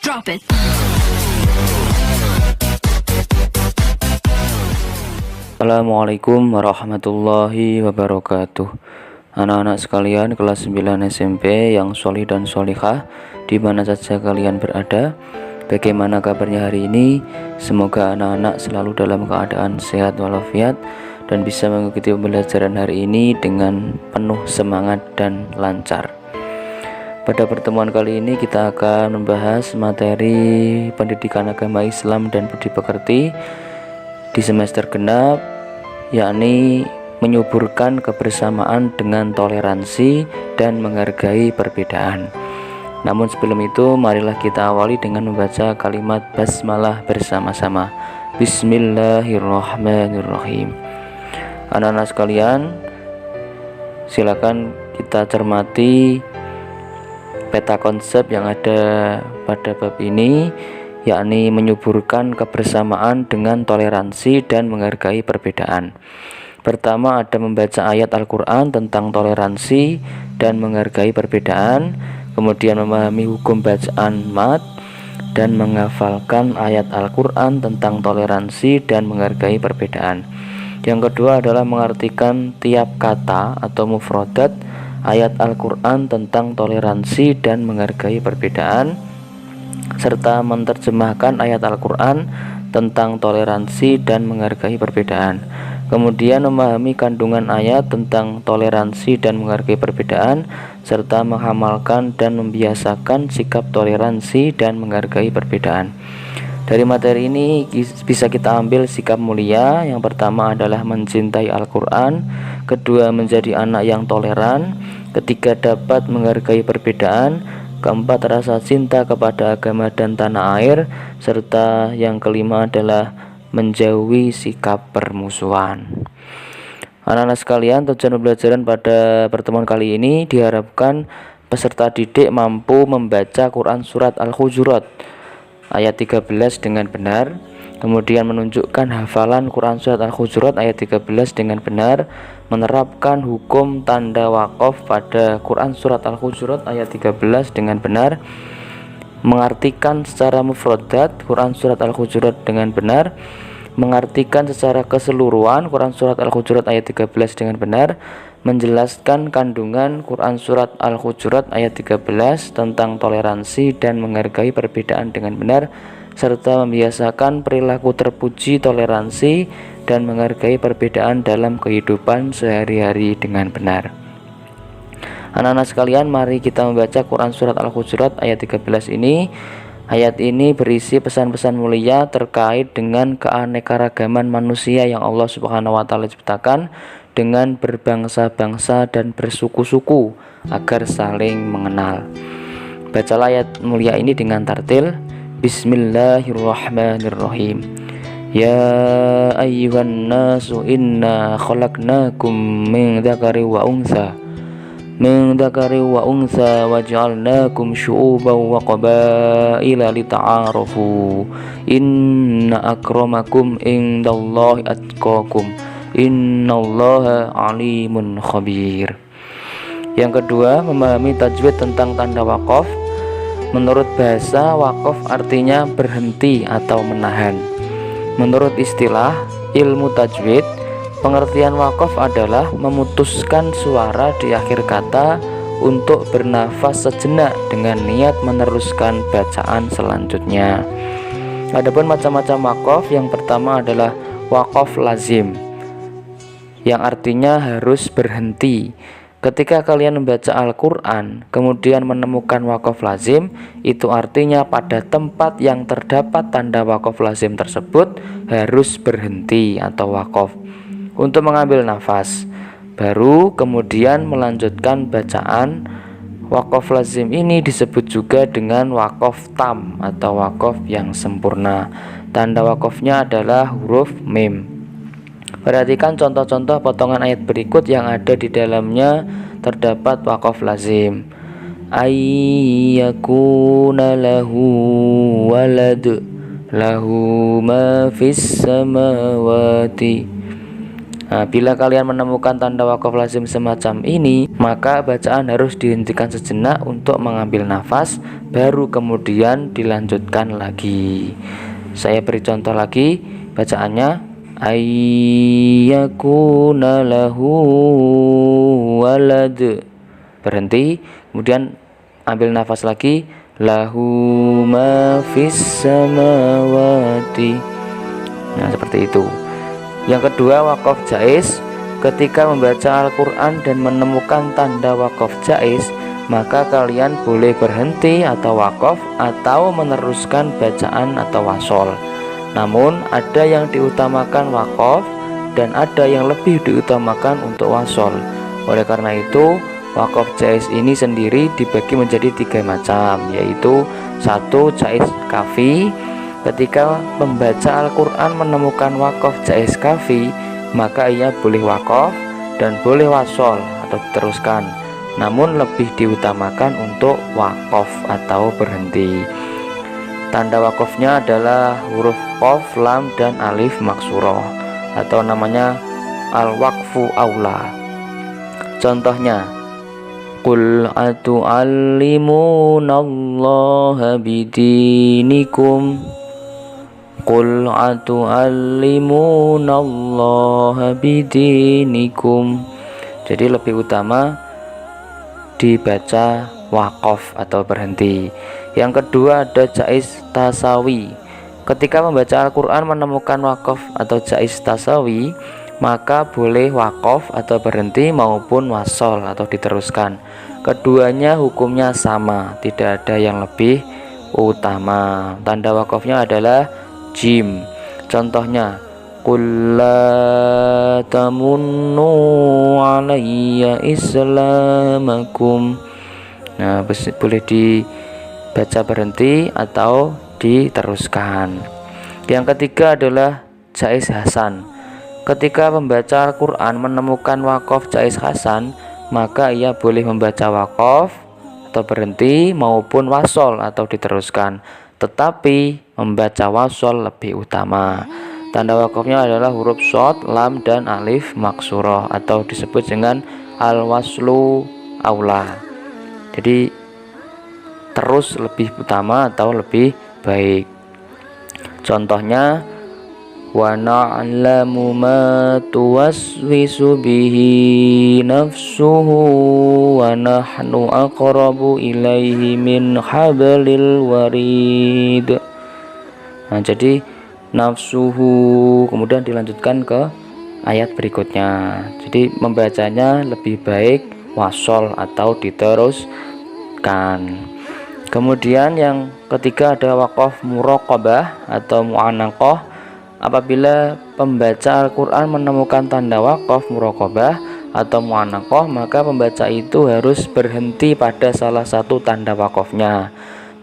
Drop it. Assalamualaikum warahmatullahi wabarakatuh. Anak-anak sekalian kelas 9 SMP yang sholih dan sholihah, di mana saja kalian berada, bagaimana kabarnya hari ini? Semoga anak-anak selalu dalam keadaan sehat walafiat dan bisa mengikuti pembelajaran hari ini dengan penuh semangat dan lancar. Pada pertemuan kali ini kita akan membahas materi pendidikan agama Islam dan budi pekerti di semester genap, yakni menyuburkan kebersamaan dengan toleransi dan menghargai perbedaan. Namun sebelum itu, marilah kita awali dengan membaca kalimat basmalah bersama-sama. Bismillahirrahmanirrahim. Anak-anak sekalian, silakan kita cermati peta konsep yang ada pada bab ini, yakni menyuburkan kebersamaan dengan toleransi dan menghargai perbedaan. Pertama, ada membaca ayat Al-Quran tentang toleransi dan menghargai perbedaan, kemudian memahami hukum bacaan mat dan menghafalkan ayat Al-Quran tentang toleransi dan menghargai perbedaan. Yang kedua adalah mengartikan tiap kata atau mufradat ayat Al-Quran tentang toleransi dan menghargai perbedaan, serta menerjemahkan ayat Al-Quran tentang toleransi dan menghargai perbedaan. Kemudian memahami kandungan ayat tentang toleransi dan menghargai perbedaan, serta mengamalkan dan membiasakan sikap toleransi dan menghargai perbedaan. Dari materi ini bisa kita ambil sikap mulia. Yang pertama adalah mencintai Al-Quran, kedua menjadi anak yang toleran, ketiga dapat menghargai perbedaan, keempat rasa cinta kepada agama dan tanah air, serta yang kelima adalah menjauhi sikap permusuhan. Anak-anak sekalian, tujuan pembelajaran pada pertemuan kali ini diharapkan peserta didik mampu membaca Quran surat Al-Hujurat ayat 13 dengan benar, kemudian menunjukkan hafalan Quran surat Al-Hujurat ayat 13 dengan benar, menerapkan hukum tanda wakaf pada Quran surat Al-Hujurat ayat 13 dengan benar, mengartikan secara mufradat Quran surat Al-Hujurat dengan benar, mengartikan secara keseluruhan Quran surat Al-Hujurat ayat 13 dengan benar, menjelaskan kandungan Quran surat Al-Hujurat ayat 13 tentang toleransi dan menghargai perbedaan dengan benar, serta membiasakan perilaku terpuji toleransi dan menghargai perbedaan dalam kehidupan sehari-hari dengan benar. Anak-anak sekalian, mari kita membaca Quran surat Al-Hujurat ayat 13 ini. Ayat ini berisi pesan-pesan mulia terkait dengan keanekaragaman manusia yang Allah Subhanahu wa taala ciptakan dengan berbangsa-bangsa dan bersuku-suku agar saling mengenal. Bacalah ayat mulia ini dengan tartil. Bismillahirrahmanirrahim. Ya ayyuhan nasu inna khalaqnakum min dzakari wa untha wa ja'alnakum syu'uban wa qabaila lita'arafu inna akramakum indallahi atqakum innallaha alimun khabir. Yang kedua, memahami tajwid tentang tanda wakaf. Menurut bahasa, wakaf artinya berhenti atau menahan. Menurut istilah ilmu tajwid, pengertian wakaf adalah memutuskan suara di akhir kata untuk bernafas sejenak dengan niat meneruskan bacaan selanjutnya. Adapun macam-macam wakaf, yang pertama adalah wakaf lazim, yang artinya harus berhenti. Ketika kalian membaca Al-Quran kemudian menemukan wakaf lazim, itu artinya pada tempat yang terdapat tanda wakaf lazim tersebut harus berhenti atau wakaf untuk mengambil nafas, baru kemudian melanjutkan bacaan. Wakaf lazim ini disebut juga dengan wakaf tam atau wakaf yang sempurna. Tanda wakafnya adalah huruf mim. Perhatikan contoh-contoh potongan ayat berikut yang ada di dalamnya terdapat wakaf lazim. Ayyakuna lahu walad lahu ma fis samawati. Bila kalian menemukan tanda wakaf lazim semacam ini, maka bacaan harus dihentikan sejenak untuk mengambil nafas, baru kemudian dilanjutkan lagi. Saya beri contoh lagi bacaannya. Ayyakuna lahu walad, berhenti, kemudian ambil nafas lagi, lahu ma fis samawati. Nah, seperti itu. Yang kedua, waqaf jaiz. Ketika membaca Al-Quran dan menemukan tanda waqaf jaiz, maka kalian boleh berhenti atau waqaf atau meneruskan bacaan atau wasol. Namun ada yang diutamakan waqaf dan ada yang lebih diutamakan untuk wasol. Oleh karena itu, waqaf jaiz ini sendiri dibagi menjadi 3 macam, yaitu 1. Jaiz kafi. Ketika membaca Al-Quran menemukan waqaf jaiz kafi, maka ia boleh waqaf dan boleh wasol atau diteruskan, namun lebih diutamakan untuk waqaf atau berhenti. Tanda waqafnya adalah huruf qaf, lam, dan alif maksuroh, atau namanya al-waqfu aula. Contohnya, qul atu'allimunallaha bidinikum. Qul atu'allimunallaha bidinikum. Jadi lebih utama dibaca waqaf atau berhenti. Yang kedua ada jaiz tasawi. Ketika membaca Al-Quran menemukan waqaf atau jaiz tasawi, maka boleh waqaf atau berhenti maupun wasol atau diteruskan. Keduanya hukumnya sama, tidak ada yang lebih utama. Tanda waqafnya adalah jim. Contohnya, qul la tamunnu alayya islamakum. Nah, boleh dibaca berhenti atau diteruskan. Yang ketiga adalah jaiz hasan. Ketika membaca Al-Quran menemukan waqaf jaiz hasan, maka ia boleh membaca waqaf atau berhenti maupun wasol atau diteruskan, tetapi membaca wasol lebih utama. Tanda waqafnya adalah huruf shad, lam, dan alif maksuroh atau disebut dengan al-waslu aula. Jadi terus lebih utama atau lebih baik. Contohnya, wa na'lamu ma tuwaswisu bihi nafsuhu wa nahnu aqrabu ilaihi min hablil warid. Nah, jadi nafsuhu kemudian dilanjutkan ke ayat berikutnya. Jadi membacanya lebih baik wasol atau diteruskan. Kemudian yang ketiga ada waqaf muraqabah atau mu'anaqah. Apabila pembaca Al-Quran menemukan tanda waqaf muraqabah atau mu'anaqah, maka pembaca itu harus berhenti pada salah satu tanda waqafnya.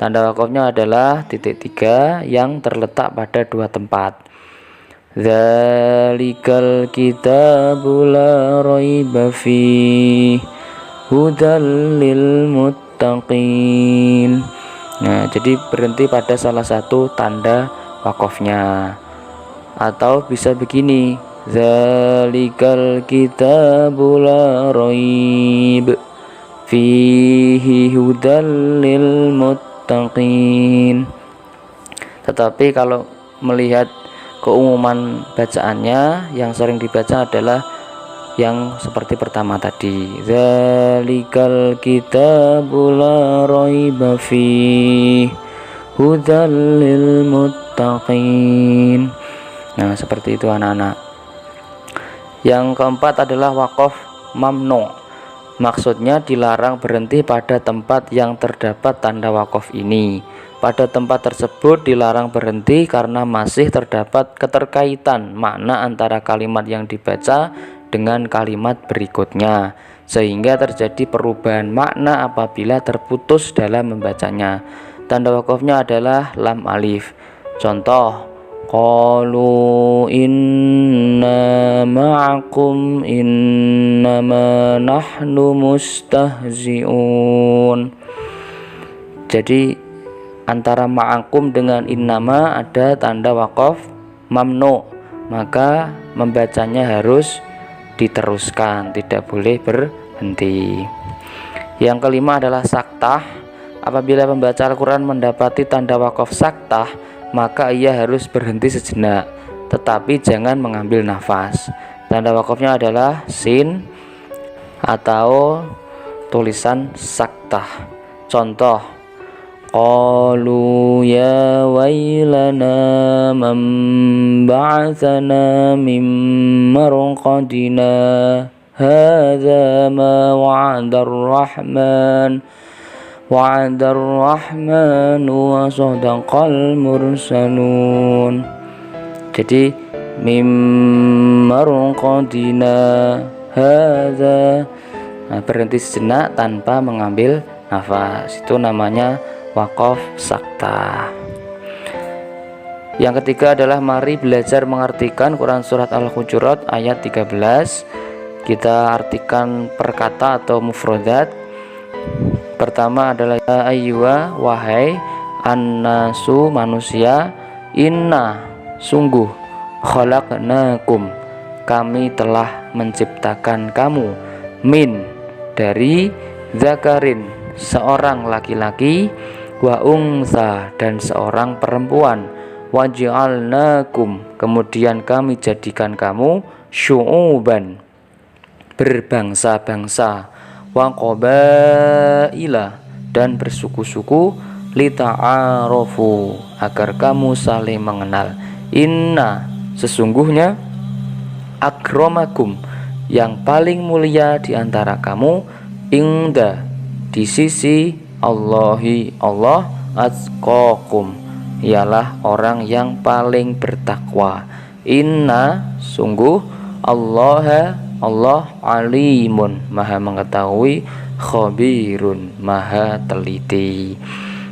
Tanda waqafnya adalah titik 3 yang terletak pada 2 tempat. Dzalikal kitabu la raiba fihi hudal lil muttaqin. Nah, jadi berhenti pada salah satu tanda waqafnya. Atau bisa begini, dzalikal kitabu la raib fihi hudal lil muttaqin. Tetapi kalau melihat keumuman bacaannya, yang sering dibaca adalah yang seperti pertama tadi, dzalikal kitabu la raiba fihi hudal lil muttaqin. Nah, seperti itu anak-anak. Yang keempat adalah waqaf mamnu. Maksudnya dilarang berhenti pada tempat yang terdapat tanda waqaf ini. Pada tempat tersebut dilarang berhenti karena masih terdapat keterkaitan makna antara kalimat yang dibaca dengan kalimat berikutnya, sehingga terjadi perubahan makna apabila terputus dalam membacanya. Tanda waqafnya adalah lam alif. Contoh, qalu inna ma'akum innama nahnu mustahzi'un. Jadi antara ma'akum dengan innama ada tanda waqaf mamnu, maka membacanya harus diteruskan, tidak boleh berhenti. henti. Yang kelima adalah saktah. Apabila pembaca Al-Quran mendapati tanda wakaf saktah, maka ia harus berhenti sejenak, tetapi jangan mengambil nafas. Tanda wakafnya adalah sin atau tulisan saktah. Contoh, qalu ya wailana man ba'atsana min marqadina hadza ma wa'adar rahman wa sadaqal mursalun. Jadi mim marqadina hadza, berhenti sejenak tanpa mengambil nafas, itu namanya wakaf saktah. Yang ketiga adalah mari belajar mengartikan Quran Surat Al-Hujurat ayat 13. Kita artikan per kata atau mufrodat. Pertama adalah ya ayyuha, wahai, annasu, manusia, inna, sungguh, khalaqnakum, kami telah menciptakan kamu, min, dari, zakarin, seorang laki-laki, wa unsa, dan seorang perempuan, waj'alnakum, kemudian kami jadikan kamu syu'uban, berbangsa-bangsa, wa qabaila, dan bersuku-suku, lita'arofu, agar kamu saling mengenal. Inna, sesungguhnya, akramakum, yang paling mulia di antara kamu, inda, di sisi Allahi, Allah, atqakum, ialah orang yang paling bertakwa. Inna, sungguh, Allah, alimun, maha mengetahui, khabirun, maha teliti.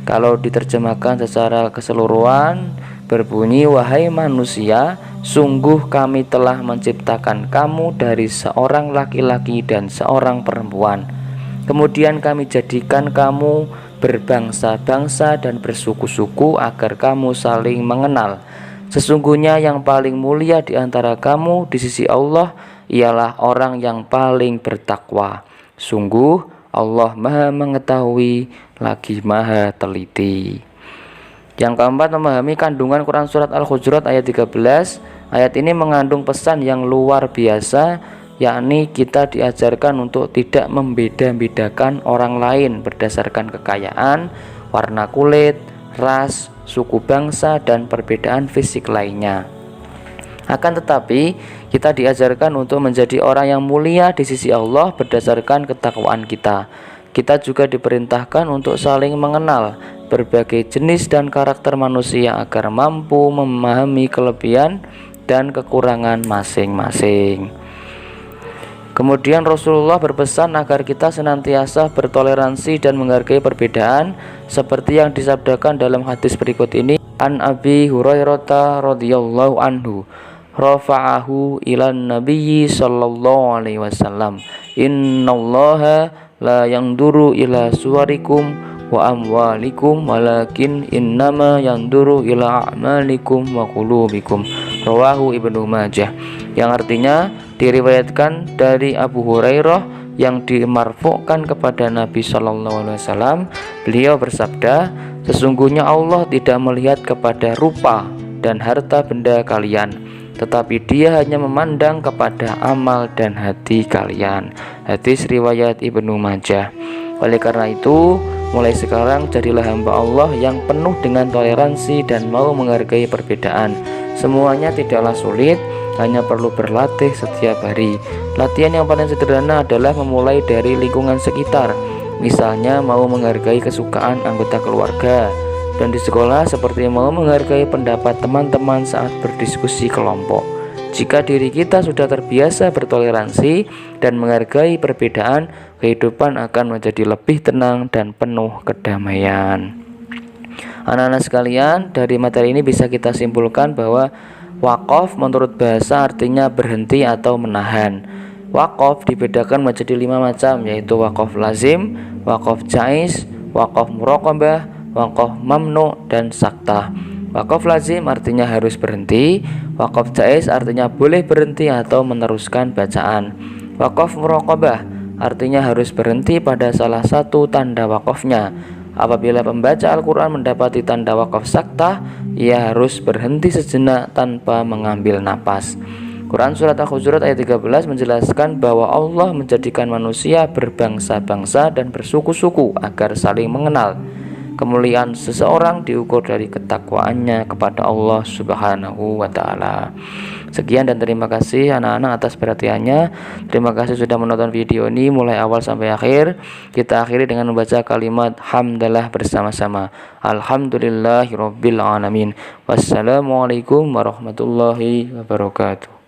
Kalau diterjemahkan secara keseluruhan berbunyi, wahai manusia, sungguh kami telah menciptakan kamu dari seorang laki-laki dan seorang perempuan. Kemudian kami jadikan kamu berbangsa-bangsa dan bersuku-suku agar kamu saling mengenal. Sesungguhnya yang paling mulia di antara kamu di sisi Allah ialah orang yang paling bertakwa. Sungguh Allah maha mengetahui lagi maha teliti. Yang keempat, memahami kandungan Quran Surat Al-Hujurat ayat 13. Ayat ini mengandung pesan yang luar biasa, yakni kita diajarkan untuk tidak membeda-bedakan orang lain berdasarkan kekayaan, warna kulit, ras, suku bangsa, dan perbedaan fisik lainnya. Akan tetapi kita diajarkan untuk menjadi orang yang mulia di sisi Allah berdasarkan ketakwaan kita. Kita juga diperintahkan untuk saling mengenal berbagai jenis dan karakter manusia agar mampu memahami kelebihan dan kekurangan masing-masing. Kemudian Rasulullah berpesan agar kita senantiasa bertoleransi dan menghargai perbedaan, seperti yang disabdakan dalam hadis berikut ini. An Abi Hurairah radhiyallahu anhu, rafa'ahu ilan nabiyyi sallallahu alaihi wasallam, innallaha la yanduru ila suwarikum wa amwalikum walakin innama yanduru ila a'malikum wa qulubikum, rawahu Ibnu Majah. Yang artinya diriwayatkan dari Abu Hurairah yang dimarfu'kan kepada Nabi sallallahu alaihi wasallam, beliau bersabda, sesungguhnya Allah tidak melihat kepada rupa dan harta benda kalian, tetapi Dia hanya memandang kepada amal dan hati kalian. Hadis riwayat Ibnu Majah. Oleh karena itu, mulai sekarang jadilah hamba Allah yang penuh dengan toleransi dan mau menghargai perbedaan. Semuanya tidaklah sulit, hanya perlu berlatih setiap hari. Latihan yang paling sederhana adalah memulai dari lingkungan sekitar. Misalnya mau menghargai kesukaan anggota keluarga, dan di sekolah seperti mau menghargai pendapat teman-teman saat berdiskusi kelompok. Jika diri kita sudah terbiasa bertoleransi dan menghargai perbedaan, kehidupan akan menjadi lebih tenang dan penuh kedamaian. Anak-anak sekalian, dari materi ini bisa kita simpulkan bahwa wakaf menurut bahasa artinya berhenti atau menahan. Wakaf dibedakan menjadi 5 macam, yaitu wakaf lazim, wakaf jaiz, wakaf muraqabah, wakaf mamnu, dan saktah. Wakaf lazim artinya harus berhenti, wakaf jaiz artinya boleh berhenti atau meneruskan bacaan. Wakaf muraqabah artinya harus berhenti pada salah satu tanda wakafnya. Apabila pembaca Al-Quran mendapati tanda wakaf saktah, ia harus berhenti sejenak tanpa mengambil napas. Quran Surat Al-Hujurat ayat 13 menjelaskan bahwa Allah menjadikan manusia berbangsa-bangsa dan bersuku-suku agar saling mengenal. Kemuliaan seseorang diukur dari ketakwaannya kepada Allah Subhanahu wa Ta'ala. Sekian dan terima kasih anak-anak atas perhatiannya. Terima kasih sudah menonton video ini mulai awal sampai akhir. Kita akhiri dengan membaca kalimat hamdalah bersama-sama. Alhamdulillahirabbil alamin. Wassalamualaikum warahmatullahi wabarakatuh.